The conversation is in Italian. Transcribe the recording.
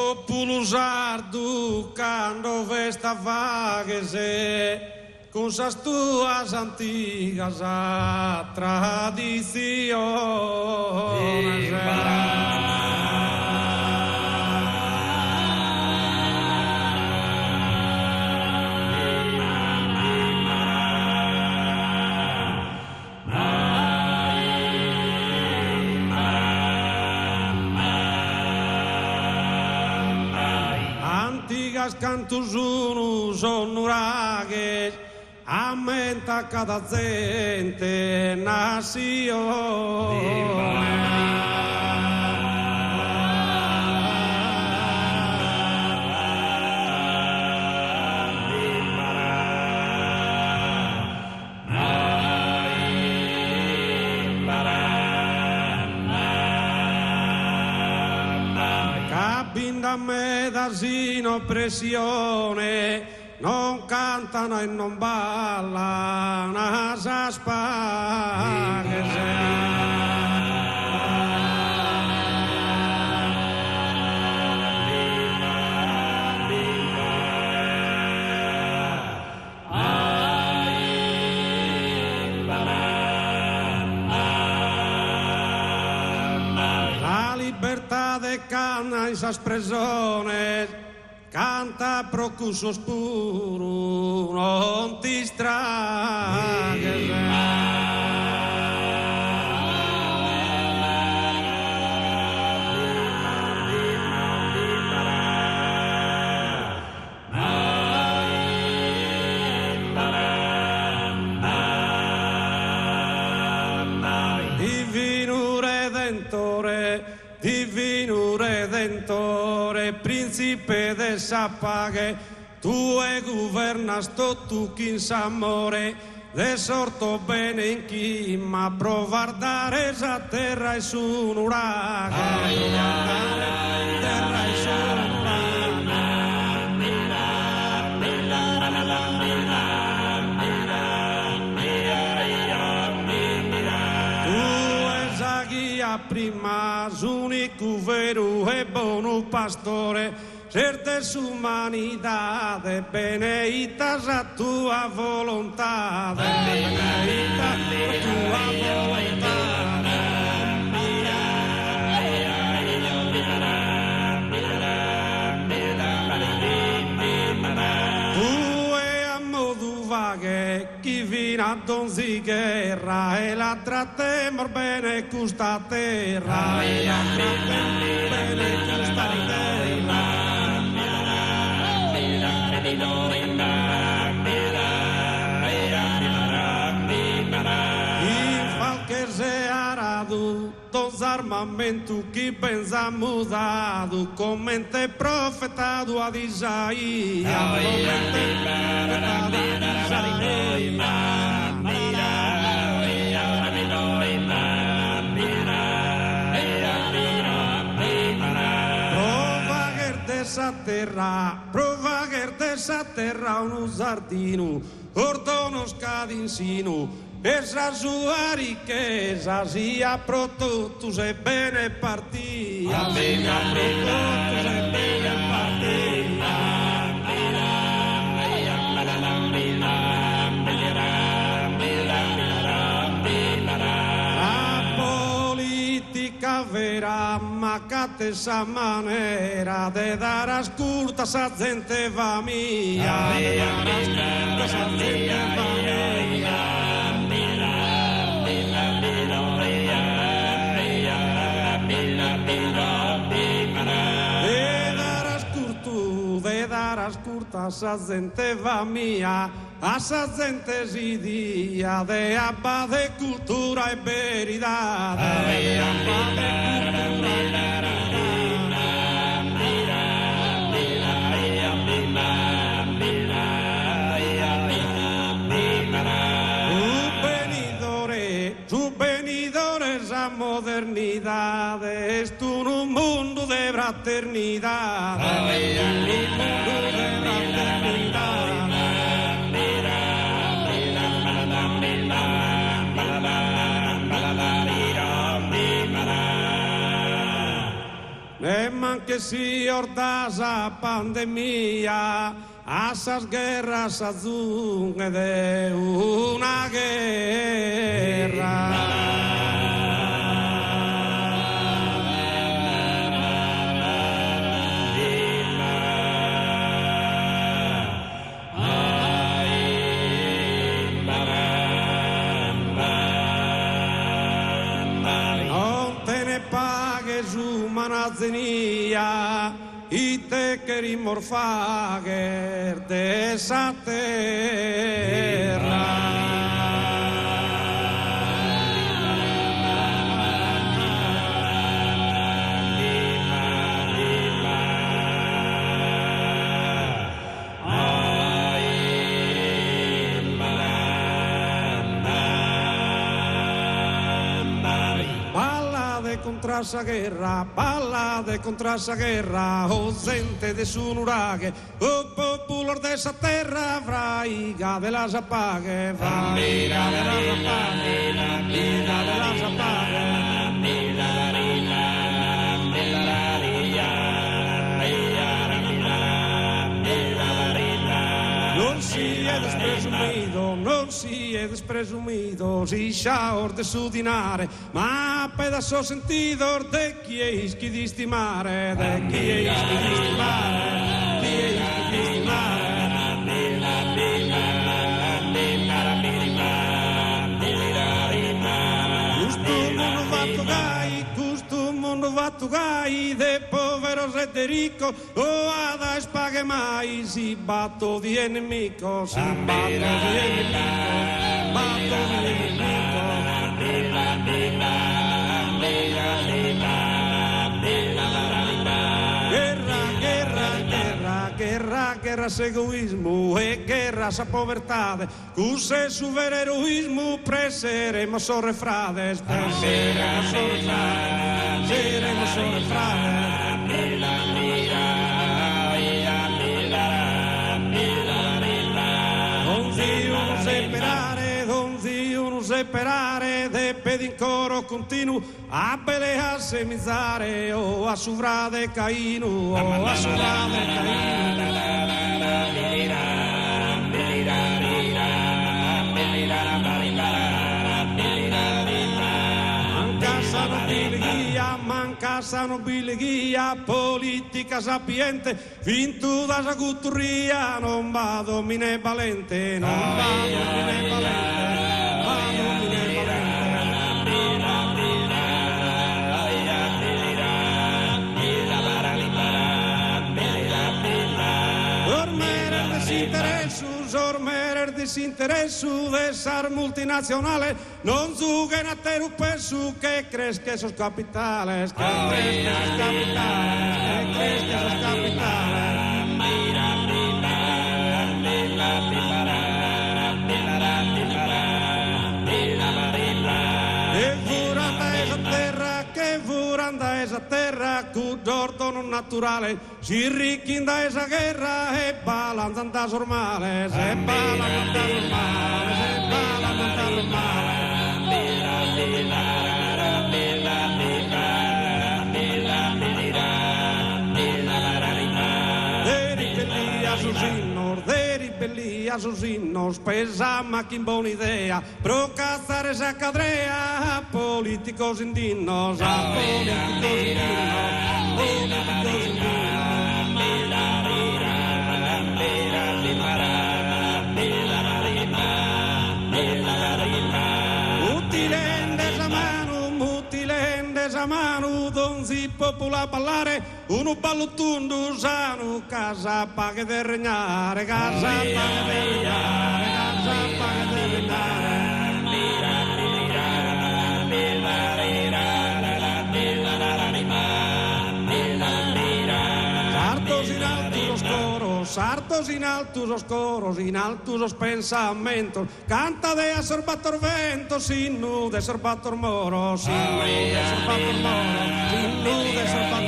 Popolo sardo cando vesta vaghese con sas tuas antigas tradiciones. Cantus unus onurages aumenta cada gente nazione. Me d'asino pressione non cantano e non ballano a spaghe. Canna in sas presones, canta procusos puro, non ti straghe. Divino Redentore, principe de sapaghe, tu e governas tu chi s'amore, de sorto bene in chi ma provar dare sa terra e su un uraghe, terra e su un prima unico vero e buono pastore, certes umanidade beneitas a tua volontà, beneita a tua volontà. Chi vina donzi guerra e la trattemor bene custa terra e la trattemor bene custa terra. Infal que se aradu dos armamentos que pensa mudado comente profetado a Isaías, comente profetado a provager dessa terra uno sardino, ordonos cadinsino, esa sua riqueza sia prototus e bene partia, sia prototus e bene partia. Vera macate esa manera de dar as curtas a gente va mía, de dar as curtas a gente va mía. De dar as curtas a gente va mía, a esa gente si día de abba de cultura e veridad, de abba de cultura e tu venidore esa modernidad, esto en un mundo de fraternidad, un mundo de fraternidad. ne manche si ordasa pandemia, assas guerras azun ed è una guerra. Ite che rimorfager de esa terra. Contra esa guerra, ballade contra esa guerra, o gente de su nuraghe, o popular de esa terra, fraiga de las apague, fraiga de las apague, fraiga de las apague. Non si è despresumido, non si è despresumido, si sciaor de su dinare, ma pedazo sentido de chi è ischi di stimare, de chi è ischi di stimare, chi è ischi di stimare. Mondo vatto gai de povero e de ricco, o ada spaghe mai, si batto di nemico, si batto di nemico, batto di nemico. Guerra, guerra, guerra, guerra, guerra s'egoismo e guerra sa povertà, cuse su vero eroismo, preseremo sorre frades, preseremo sorre frades. Seremos sobre donde uno separare, de pedin coro continuo, a pelearse mizare, o a su frade Caino, o a su frade Caino. Mancasa nobile guia, politica sapiente, fintu da sagutturria, non vado mine valente, non vado mine valente, vado mine valente. Ormer desinteresu de esas multinacionales, non zuguen a ter un peso, que crees que esos capitales, que crees que esos capitales, que crees que esos capitales. Che furanda esa terra, cudordo naturale, si ricchina esa guerra e balanzan da normale, se balanzan da normale, se balanzan da normale. A sus himnos, pesama que buena idea, pro cazar esa cadrea, a políticos indignos, a políticos indignos, políticos indignos. Esa mano, don si popula parlare, uno ballotundu sano, casa paga de regnare, casa paga de regnare, casa paga de regnare. Sartos in altos los coros, in altos los pensamentos, canta de asorbator vento, sin nu de sorbator moro, sin nu de sorbator moro, sin nu de sorbator